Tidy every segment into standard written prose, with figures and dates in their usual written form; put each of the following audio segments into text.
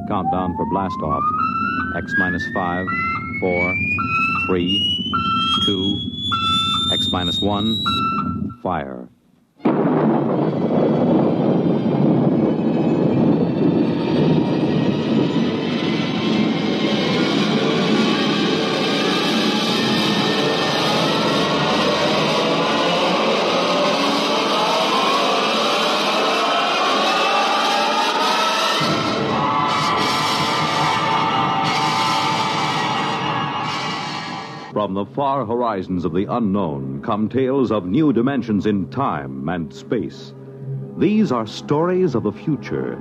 Countdown for blast off. X minus 5, 4, 3, 2, X minus 1, fire. From the far horizons of the unknown come tales of new dimensions in time and space. These are stories of the future,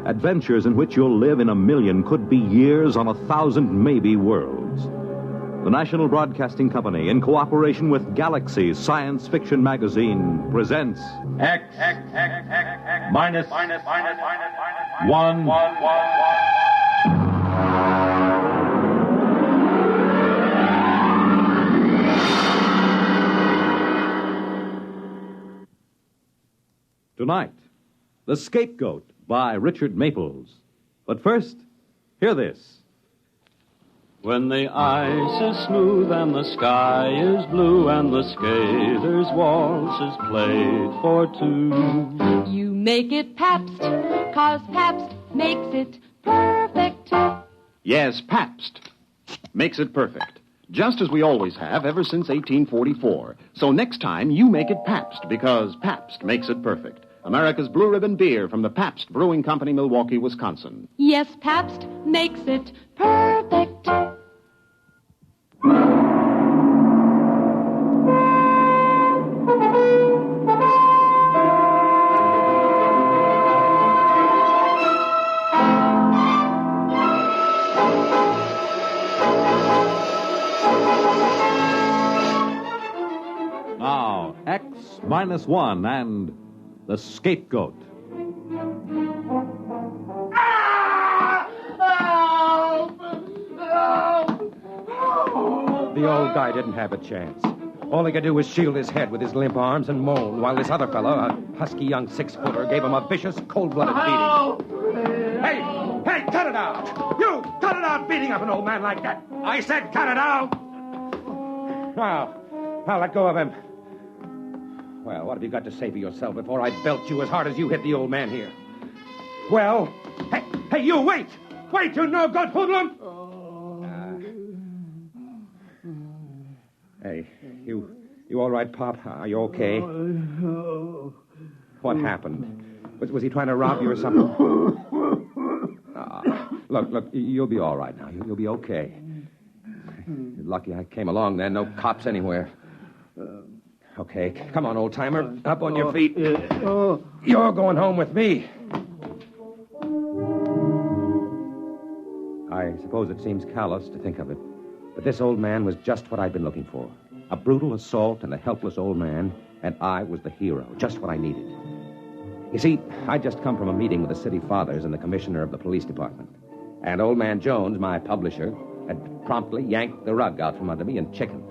adventures in which you'll live in a million, could be years, on 1,000 maybe worlds. The National Broadcasting Company, in cooperation with Galaxy Science Fiction Magazine, presents X minus one. Tonight, The Scapegoat by Richard Maples. But first, hear this. When the ice is smooth and the sky is blue and the skaters' waltz is played for two. You make it Pabst, 'cause Pabst makes it perfect. Yes, Pabst makes it perfect. Just as we always have ever since 1844. So next time, you make it Pabst, because Pabst makes it perfect. America's Blue Ribbon beer from the Pabst Brewing Company, Milwaukee, Wisconsin. Yes, Pabst makes it perfect. Now, X minus 1 and The Scapegoat. The old guy didn't have a chance. All he could do was shield his head with his limp arms and moan, while this other fellow, a husky young 6-footer, gave him a vicious, cold-blooded beating. Hey, cut it out! You, cut it out beating up an old man like that! I said cut it out! Now, let go of him. Well, what have you got to say for yourself before I belt you as hard as you hit the old man here? Well, hey, you, wait! Wait, you no-good hoodlum! Hey, you all right, Pop? Are you okay? What happened? Was he trying to rob you or something? Look, you'll be all right now. You'll be okay. You're lucky I came along then. No cops anywhere. Okay, come on, old-timer. Up on your feet. You're going home with me. I suppose it seems callous to think of it, but this old man was just what I'd been looking for. A brutal assault and a helpless old man, and I was the hero, just what I needed. You see, I'd just come from a meeting with the city fathers and the commissioner of the police department. And old man Jones, my publisher, had promptly yanked the rug out from under me and chickened.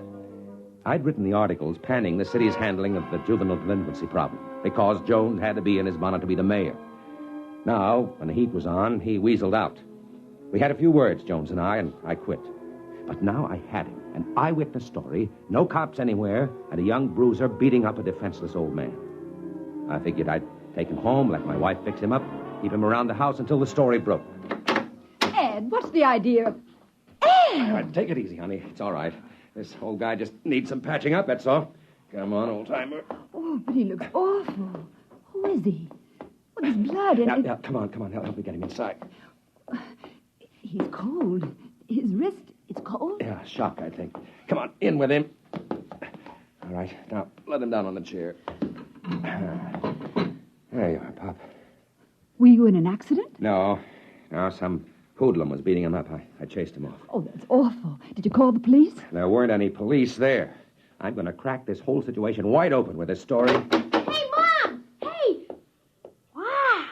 I'd written the articles panning the city's handling of the juvenile delinquency problem, because Jones had to be in his bonnet to be the mayor. Now, when the heat was on, he weaseled out. We had a few words, Jones and I quit. But now I had him, an eyewitness story, no cops anywhere, and a young bruiser beating up a defenseless old man. I figured I'd take him home, let my wife fix him up, keep him around the house until the story broke. Ed, what's the idea? Ed! All right, take it easy, honey. It's all right. This old guy just needs some patching up, that's all. Come on, old-timer. Oh, but he looks awful. Who is he? Well, there's blood and... Now, come on. Help me get him inside. He's cold. His wrist, it's cold. Yeah, shock, I think. Come on, in with him. All right, now, let him down on the chair. There you are, Pop. Were you in an accident? No, some hoodlum was beating him up. I chased him off. Oh, that's awful. Did you call the police? There weren't any police there. I'm going to crack this whole situation wide open with this story. Hey, Mom! Hey! Wow!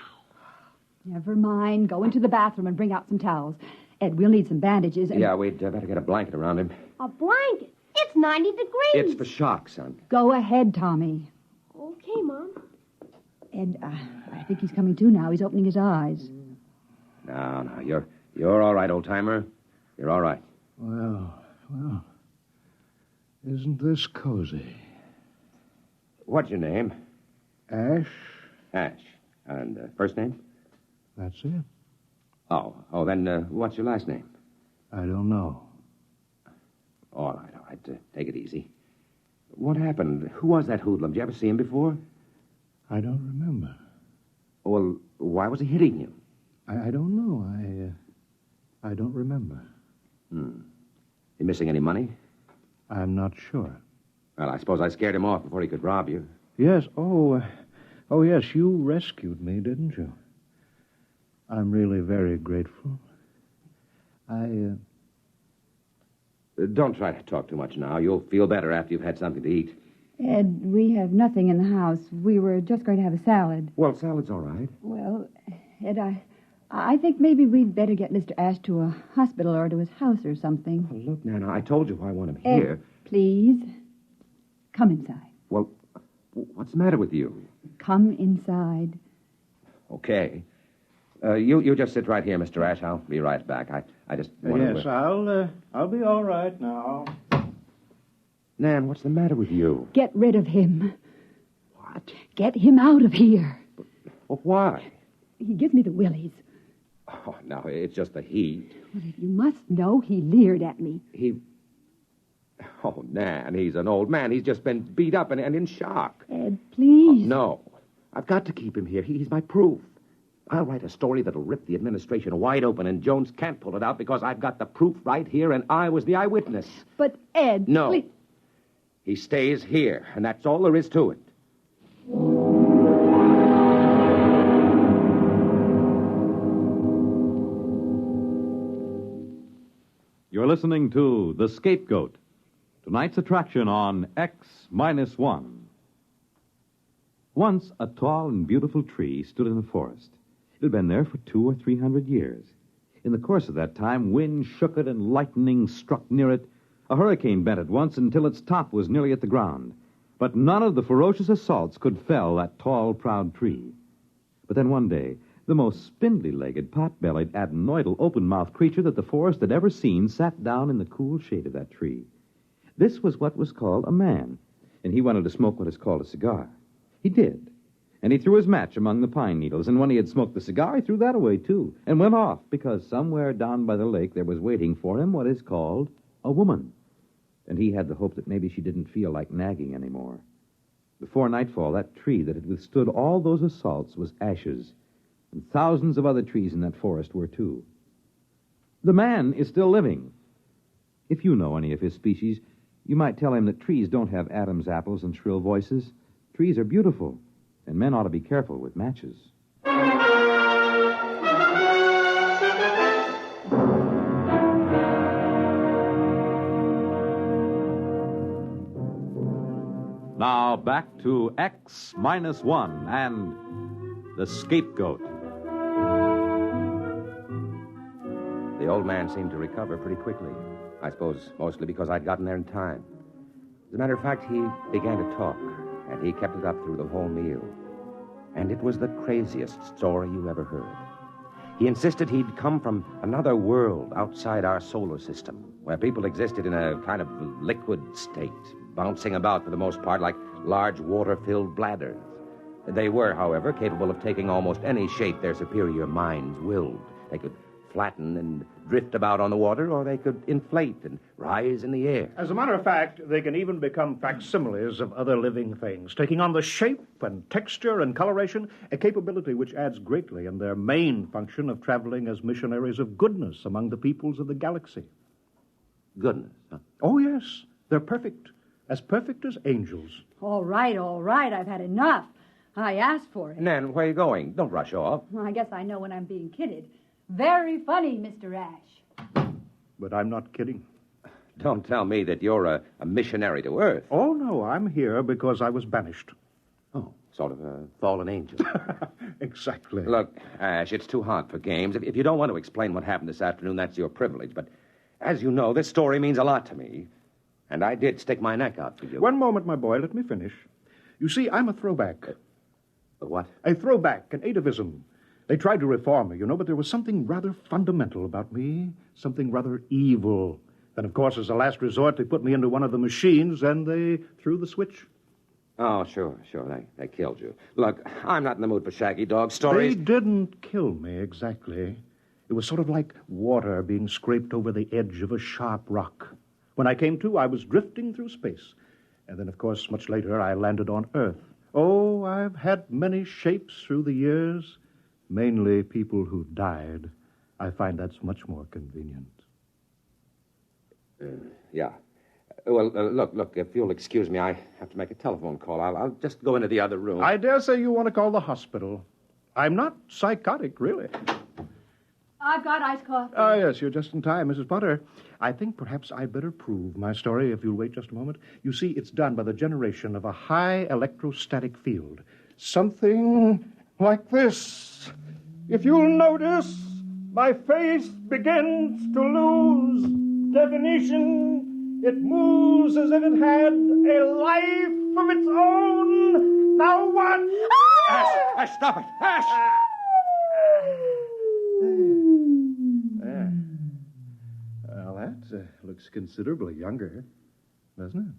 Never mind. Go into the bathroom and bring out some towels. Ed, we'll need some bandages. And... Yeah, we'd better get a blanket around him. A blanket? It's 90 degrees. It's for shock, son. Go ahead, Tommy. Okay, Mom. Ed, I think he's coming to now. He's opening his eyes. No, you're all right, old-timer. You're all right. Well, isn't this cozy? What's your name? Ash? Ash. And first name? That's it. Oh, then what's your last name? I don't know. All right. Take it easy. What happened? Who was that hoodlum? Did you ever see him before? I don't remember. Well, why was he hitting you? I don't know. I don't remember. You missing any money? I'm not sure. Well, I suppose I scared him off before he could rob you. Yes. Oh, yes, you rescued me, didn't you? I'm really very grateful. Don't try to talk too much now. You'll feel better after you've had something to eat. Ed, we have nothing in the house. We were just going to have a salad. Well, salad's all right. Well, Ed, I think maybe we'd better get Mr. Ash to a hospital or to his house or something. Oh, look, Nana, I told you I want him Ed, here. please, come inside. Well, what's the matter with you? Come inside. Okay. You just sit right here, Mr. Ash. I'll be right back. I just want Yes, I'll be all right now. Nan, what's the matter with you? Get rid of him. What? Get him out of here. Well, why? He gives me the willies. Oh, no, it's just the heat. Well, if you must know, he leered at me. Oh, Nan, he's an old man. He's just been beat up and in shock. Ed, please. Oh, no. I've got to keep him here. He's my proof. I'll write a story that'll rip the administration wide open, and Jones can't pull it out because I've got the proof right here, and I was the eyewitness. But, Ed, No. please. He stays here, and that's all there is to it. You're listening to The Scapegoat, tonight's attraction on X-1. Once, a tall and beautiful tree stood in a forest. It had been there for 200 or 300 years. In the course of that time, wind shook it and lightning struck near it. A hurricane bent it once until its top was nearly at the ground. But none of the ferocious assaults could fell that tall, proud tree. But then one day, the most spindly-legged, pot-bellied, adenoidal, open-mouthed creature that the forest had ever seen sat down in the cool shade of that tree. This was what was called a man, and he wanted to smoke what is called a cigar. He did. And he threw his match among the pine needles, and when he had smoked the cigar, he threw that away, too, and went off, because somewhere down by the lake there was waiting for him what is called a woman. And he had the hope that maybe she didn't feel like nagging anymore. Before nightfall, that tree that had withstood all those assaults was ashes, and thousands of other trees in that forest were, too. The man is still living. If you know any of his species, you might tell him that trees don't have Adam's apples and shrill voices. Trees are beautiful, and men ought to be careful with matches. Now back to X-1 and The Scapegoat. The old man seemed to recover pretty quickly. I suppose mostly because I'd gotten there in time. As a matter of fact, he began to talk, and he kept it up through the whole meal. And it was the craziest story you ever heard. He insisted he'd come from another world outside our solar system, where people existed in a kind of liquid state, bouncing about for the most part like large water-filled bladders. They were, however, capable of taking almost any shape their superior minds willed. They could flatten and drift about on the water, or they could inflate and rise in the air. As a matter of fact, they can even become facsimiles of other living things, taking on the shape and texture and coloration, a capability which adds greatly in their main function of traveling as missionaries of goodness among the peoples of the galaxy. Goodness, huh? Oh, yes. They're perfect. As perfect as angels. All right. I've had enough. I asked for it. Nan, where are you going? Don't rush off. Well, I guess I know when I'm being kidded. Very funny, Mr. Ash. But I'm not kidding. Don't tell me that you're a missionary to Earth. Oh, no, I'm here because I was banished. Oh, sort of a fallen angel. Exactly. Look, Ash, it's too hot for games. If you don't want to explain what happened this afternoon, that's your privilege. But as you know, this story means a lot to me. And I did stick my neck out for you. One moment, my boy. Let me finish. You see, I'm a throwback. A what? A throwback, an atavism. They tried to reform me, but there was something rather fundamental about me, something rather evil. Then, of course, as a last resort, they put me into one of the machines, and they threw the switch. Oh, sure. They killed you. Look, I'm not in the mood for shaggy dog stories. They didn't kill me exactly. It was sort of like water being scraped over the edge of a sharp rock. When I came to, I was drifting through space. And then, of course, much later, I landed on Earth. Oh, I've had many shapes through the years, mainly people who died. I find that's much more convenient. Yeah. Well, look, if you'll excuse me, I have to make a telephone call. I'll just go into the other room. I dare say you want to call the hospital. I'm not psychotic, really. I've got iced coffee. Ah, yes, you're just in time, Mrs. Potter. I think perhaps I'd better prove my story if you'll wait just a moment. You see, it's done by the generation of a high electrostatic field. Something like this. If you'll notice, my face begins to lose definition. It moves as if it had a life of its own. Now what? Ash, stop it! Ash! There. Well, that looks considerably younger, doesn't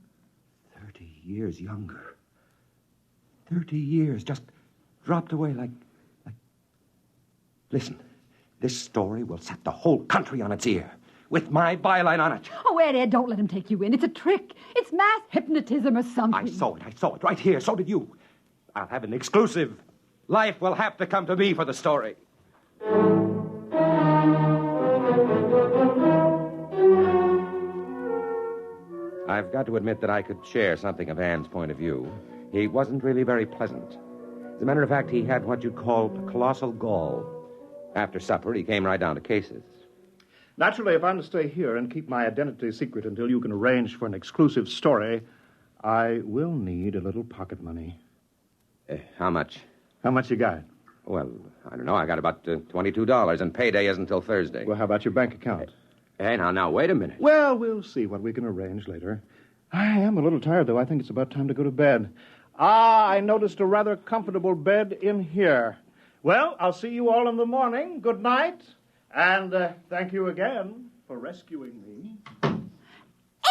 it? 30 years younger. 30 years just dropped away like... Listen, this story will set the whole country on its ear. With my byline on it. Oh, Ed, don't let him take you in. It's a trick. It's mass hypnotism or something. I saw it right here. So did you. I'll have an exclusive. Life will have to come to me for the story. I've got to admit that I could share something of Anne's point of view. He wasn't really very pleasant. As a matter of fact, he had what you'd call colossal gall. After supper, he came right down to cases. Naturally, if I'm to stay here and keep my identity secret until you can arrange for an exclusive story, I will need a little pocket money. How much? How much you got? Well, I don't know. I got about $22, and payday isn't until Thursday. Well, how about your bank account? Hey, now, wait a minute. Well, we'll see what we can arrange later. I am a little tired, though. I think it's about time to go to bed. I noticed a rather comfortable bed in here. Well, I'll see you all in the morning. Good night. And thank you again for rescuing me.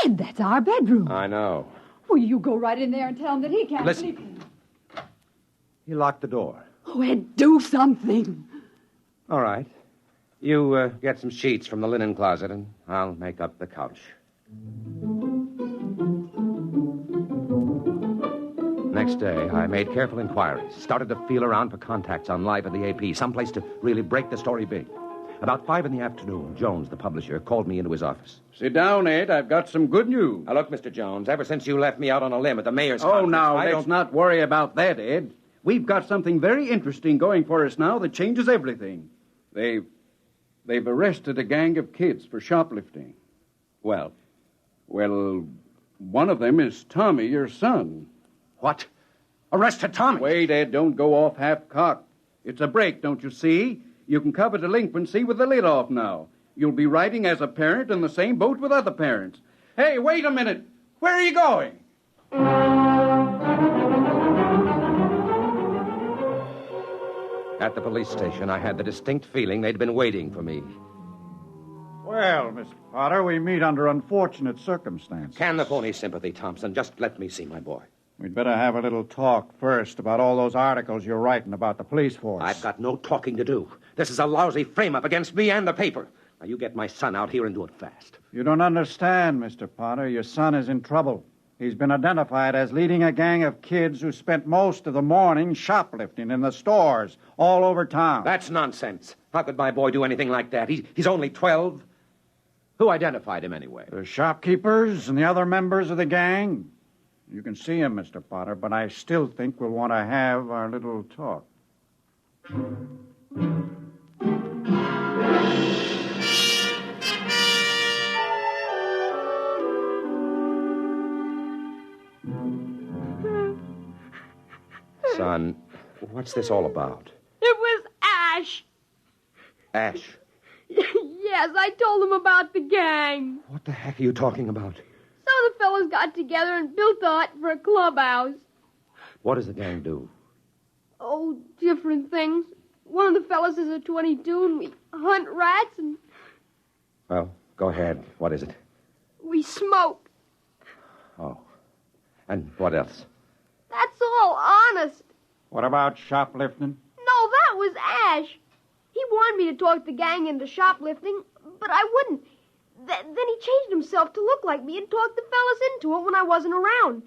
Ed, that's our bedroom. I know. Well, you go right in there and tell him that he can't Listen. sleep. He locked the door. Oh, Ed, do something. All right. You get some sheets from the linen closet, and I'll make up the couch. Next day, I made careful inquiries, started to feel around for contacts on Live at the AP, someplace to really break the story big. About 5 p.m, Jones, the publisher, called me into his office. Sit down, Ed. I've got some good news. Now, look, Mr. Jones, ever since you left me out on a limb at the mayor's Oh, conference, now, let's not worry about that, Ed. We've got something very interesting going for us now that changes everything. They've arrested a gang of kids for shoplifting. Well, one of them is Tommy, your son. What? Arrested Tommy? Wait, Ed, don't go off half-cocked. It's a break, don't you see? You can cover delinquency with the lid off now. You'll be riding as a parent in the same boat with other parents. Hey, wait a minute. Where are you going? At the police station, I had the distinct feeling they'd been waiting for me. Well, Mr. Potter, we meet under unfortunate circumstances. Can the phony sympathy, Thompson. Just let me see my boy. We'd better have a little talk first about all those articles you're writing about the police force. I've got no talking to do. This is a lousy frame-up against me and the paper. Now, you get my son out here and do it fast. You don't understand, Mr. Potter. Your son is in trouble. He's been identified as leading a gang of kids who spent most of the morning shoplifting in the stores all over town. That's nonsense. How could my boy do anything like that? He's only 12. Who identified him anyway? The shopkeepers and the other members of the gang. You can see him, Mr. Potter, but I still think we'll want to have our little talk. Son, what's this all about? It was Ash. Ash, Yes, I told him about the gang. what the heck are you talking about? Some of the fellows got together and built a hut for a clubhouse. What does the gang do? Oh, different things. One of the fellows fellas is a 22 and we hunt rats and Well, go ahead. What is it? we smoke. Oh. And what else? That's all, honest. What about shoplifting? No, that was Ash. He wanted me to talk the gang into shoplifting, but I wouldn't. Then he changed himself to look like me and talked the fellas into it when I wasn't around.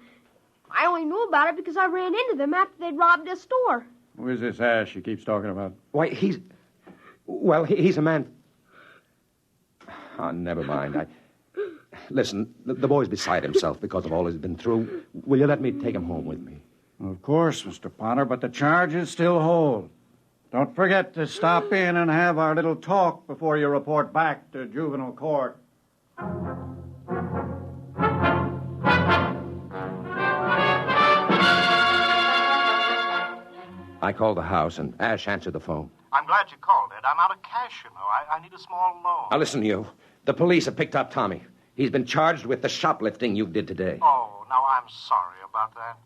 I only knew about it because I ran into them after they'd robbed their store. Who is this Ash he keeps talking about? Why, he's a man... Oh, never mind. Listen, the boy's beside himself because of all he's been through. Will you let me take him home with me? Of course, Mr. Potter, but the charges still hold. Don't forget to stop in and have our little talk before you report back to juvenile court. I called the house, and Ash answered the phone. I'm glad you called, Ed. I'm out of cash, you know. I need a small loan. Now, listen to you. The police have picked up Tommy. He's been charged with the shoplifting you did today. Oh, now I'm sorry about that.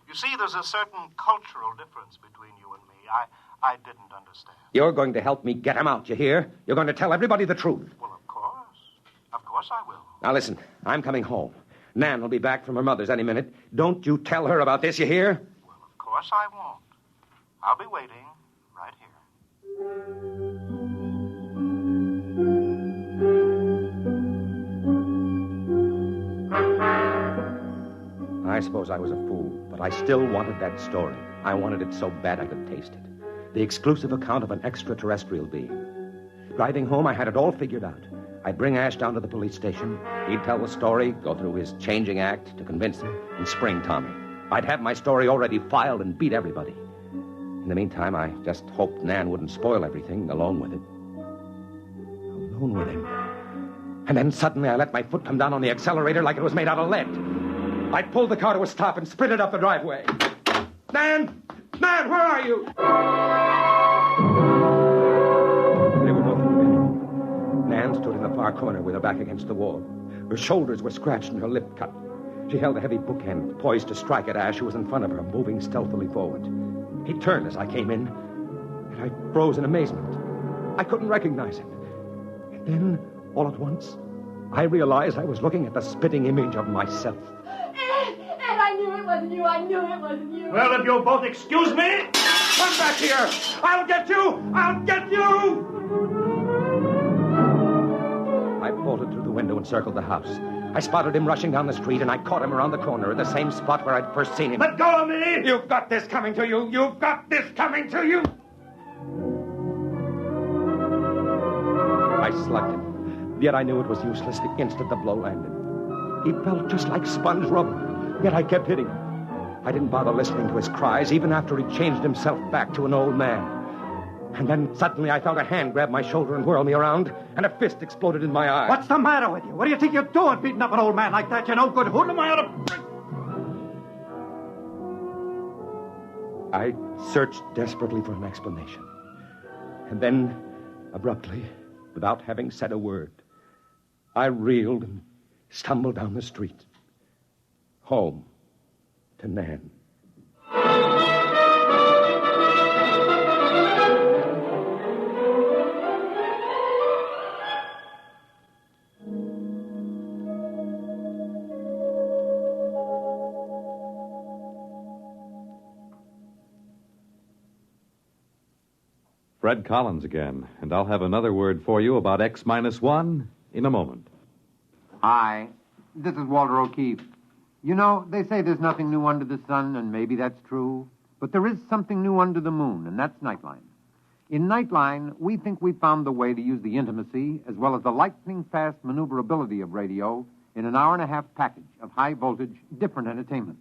You see, there's a certain cultural difference between you and me. I didn't understand. You're going to help me get him out, you hear? You're going to tell everybody the truth. Well, of course. Of course I will. Now, listen. I'm coming home. Nan will be back from her mother's any minute. Don't you tell her about this, you hear? Well, of course I won't. I'll be waiting right here. I suppose I was a fool, but I still wanted that story. I wanted it so bad I could taste it. The exclusive account of an extraterrestrial being. Driving home, I had it all figured out. I'd bring Ash down to the police station. He'd tell the story, go through his changing act to convince him, and spring Tommy. I'd have my story already filed and beat everybody. In the meantime, I just hoped Nan wouldn't spoil everything alone with it. Alone with him. And then suddenly I let my foot come down on the accelerator like it was made out of lead. I pulled the car to a stop and sprinted up the driveway. Nan! Nan, where are you? They were both in the bedroom. Nan stood in the far corner with her back against the wall. Her shoulders were scratched and her lip cut. She held a heavy bookend, poised to strike at Ash, who was in front of her, moving stealthily forward. He turned as I came in, and I froze in amazement. I couldn't recognize him. And then, all at once, I realized I was looking at the spitting image of myself. Ed, I knew it wasn't you. I knew it wasn't you. Well, if you'll both excuse me... Come back here! I'll get you! I'll get you! I bolted through the window and circled the house. I spotted him rushing down the street, and I caught him around the corner at the same spot where I'd first seen him. Let go of me! You've got this coming to you! You've got this coming to you! I slugged him, yet I knew it was useless the instant the blow landed. He felt just like sponge rubber, yet I kept hitting him. I didn't bother listening to his cries, even after he'd changed himself back to an old man. And then suddenly I felt a hand grab my shoulder and whirl me around, and a fist exploded in my eye. What's the matter with you? What do you think you're doing, beating up an old man like that? You no good hoodlum. I searched desperately for an explanation. And then, abruptly, without having said a word, I reeled and stumbled down the street. Home to Nan. Fred Collins again, and I'll have another word for you about X-1 in a moment. Hi, this is Walter O'Keefe. You know, they say there's nothing new under the sun, and maybe that's true. But there is something new under the moon, and that's Nightline. In Nightline, we think we found the way to use the intimacy as well as the lightning-fast maneuverability of radio in an hour-and-a-half package of high-voltage, different entertainment.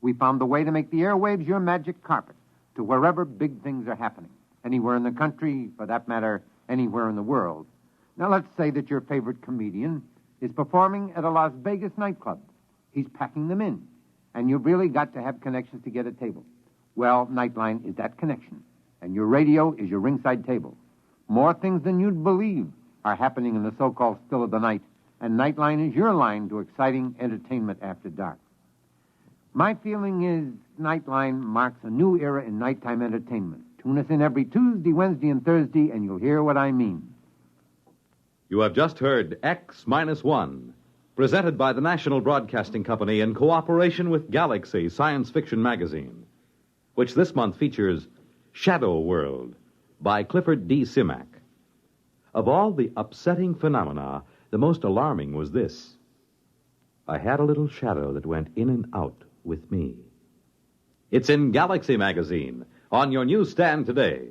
We found the way to make the airwaves your magic carpet to wherever big things are happening. Anywhere in the country, for that matter, anywhere in the world. Now, let's say that your favorite comedian is performing at a Las Vegas nightclub. He's packing them in, and you've really got to have connections to get a table. Well, Nightline is that connection, and your radio is your ringside table. More things than you'd believe are happening in the so-called still of the night, and Nightline is your line to exciting entertainment after dark. My feeling is Nightline marks a new era in nighttime entertainment, Tune us in every Tuesday, Wednesday, and Thursday, and you'll hear what I mean. You have just heard X-1, presented by the National Broadcasting Company in cooperation with Galaxy Science Fiction Magazine, which this month features Shadow World by Clifford D. Simak. Of all the upsetting phenomena, the most alarming was this. I had a little shadow that went in and out with me. It's in Galaxy Magazine, on your newsstand today.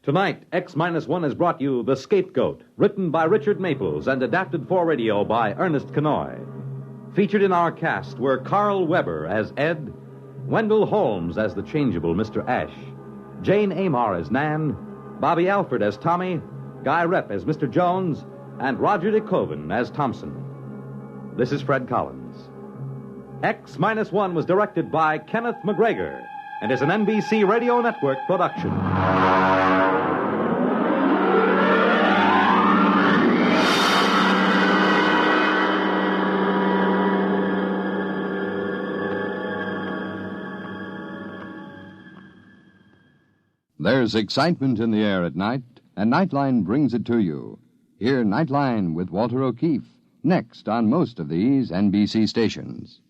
Tonight, X-1 has brought you The Scapegoat, written by Richard Maples and adapted for radio by Ernest Kenoy. Featured in our cast were Carl Weber as Ed, Wendell Holmes as the changeable Mr. Ash, Jane Amar as Nan, Bobby Alford as Tommy, Guy Rep as Mr. Jones, and Roger DeKoven as Thompson. This is Fred Collins. X-1 was directed by Kenneth McGregor and is an NBC Radio Network production. There's excitement in the air at night, and Nightline brings it to you. Hear Nightline with Walter O'Keefe, next on most of these NBC stations.